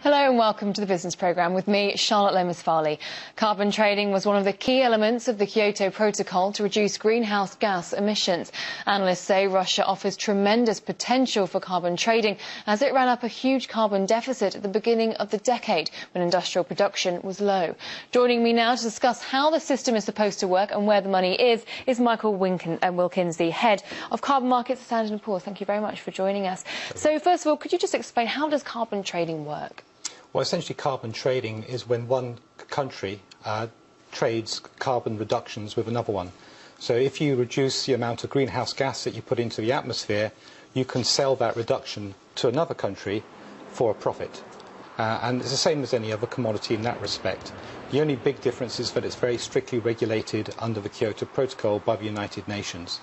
Hello and welcome to the Business Programme with me, Charlotte Lomas-Farley. Carbon trading was one of the key elements of the Kyoto Protocol to reduce greenhouse gas emissions. Analysts say Russia offers tremendous potential for carbon trading as it ran up a huge carbon deficit at the beginning of the decade when industrial production was low. Joining me now to discuss how the system is supposed to work and where the money is Michael Wilkins, the head of carbon markets at Standard & Poor's. Thank you very much for joining us. So first of all, could you just explain how does carbon trading work? Well, essentially carbon trading is when one country trades carbon reductions with another one. So if you reduce the amount of greenhouse gas that you put into the atmosphere, you can sell that reduction to another country for a profit. And it's the same as any other commodity in that respect. The only big difference is that it's very strictly regulated under the Kyoto Protocol by the United Nations.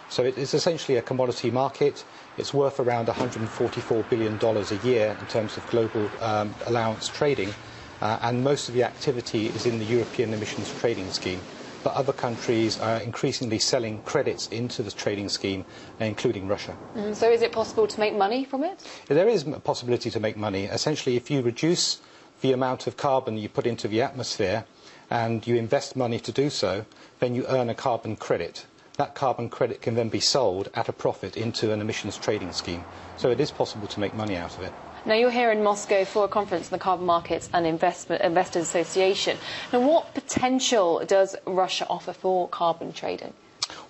So it is essentially a commodity market. It's worth around $144 billion a year in terms of global allowance trading, and most of the activity is in the European emissions trading scheme. But other countries are increasingly selling credits into the trading scheme, including Russia. So is it possible to make money from it? There is a possibility to make money. Essentially, if you reduce the amount of carbon you put into the atmosphere and you invest money to do so, then you earn a carbon credit. That carbon credit can then be sold at a profit into an emissions trading scheme. So it is possible to make money out of it. Now, you're here in Moscow for a conference in the Carbon Markets and Investors Association. Now, what potential does Russia offer for carbon trading?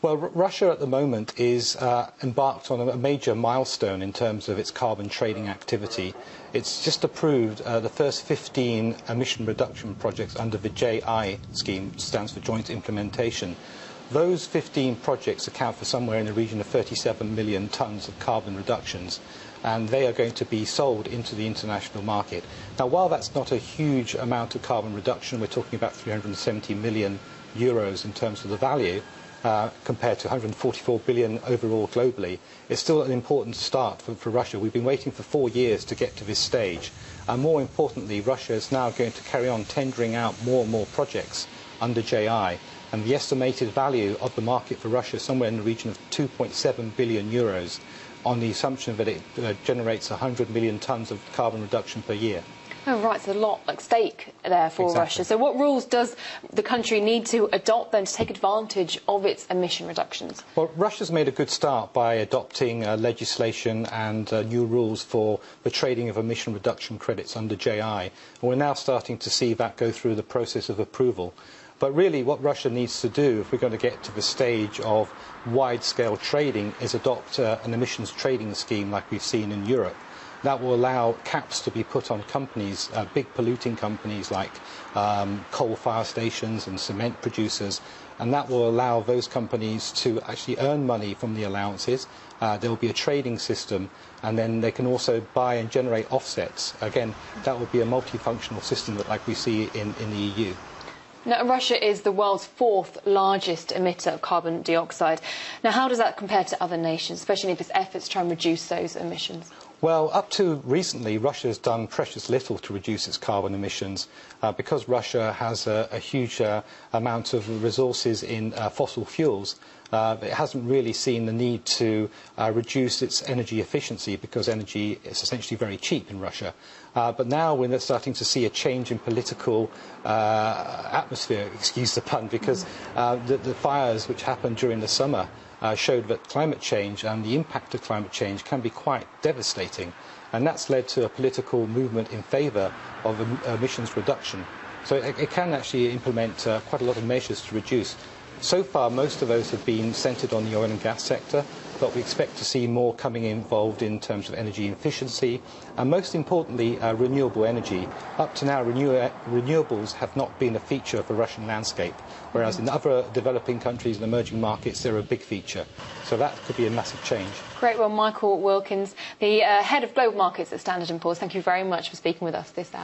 Well, Russia at the moment is embarked on a major milestone in terms of its carbon trading activity. It's just approved the first 15 emission reduction projects under the JI scheme, which stands for Joint Implementation. Those 15 projects account for somewhere in the region of 37 million tonnes of carbon reductions, and they are going to be sold into the international market. Now, while that's not a huge amount of carbon reduction, we're talking about 370 million euros in terms of the value, compared to 144 billion overall globally, it's still an important start for Russia. We've been waiting for 4 years to get to this stage. And more importantly, Russia is now going to carry on tendering out more and more projects under JI. And the estimated value of the market for Russia is somewhere in the region of 2.7 billion euros on the assumption that it generates 100 million tonnes of carbon reduction per year. Oh, right, so a lot at stake there for Exactly. Russia. So what rules does the country need to adopt then to take advantage of its emission reductions? Well, Russia's made a good start by adopting legislation and new rules for the trading of emission reduction credits under JI. And we're now starting to see that go through the process of approval. But really what Russia needs to do, if we're going to get to the stage of wide-scale trading, is adopt an emissions trading scheme like we've seen in Europe. That will allow caps to be put on companies, big polluting companies like coal fire stations and cement producers, and that will allow those companies to actually earn money from the allowances. There will be a trading system, and then they can also buy and generate offsets. Again, that will be a multifunctional system like we see in the EU. Now, Russia is the world's fourth largest emitter of carbon dioxide. Now, how does that compare to other nations, especially in its efforts to try and reduce those emissions? Well, up to recently, Russia has done precious little to reduce its carbon emissions because Russia has a huge amount of resources in fossil fuels. It hasn't really seen the need to reduce its energy efficiency because energy is essentially very cheap in Russia. But now we're starting to see a change in political atmosphere, excuse the pun, because the fires which happened during the summer showed that climate change and the impact of climate change can be quite devastating. And that's led to a political movement in favour of emissions reduction. So it can actually implement quite a lot of measures to reduce. So far, most of those have been centred on the oil and gas sector, but we expect to see more coming involved in terms of energy efficiency and, most importantly, renewable energy. Up to now, renewables have not been a feature of the Russian landscape, whereas in other developing countries and emerging markets, they're a big feature. So that could be a massive change. Great. Well, Michael Wilkins, the head of global markets at Standard & Poor's, thank you very much for speaking with us this hour.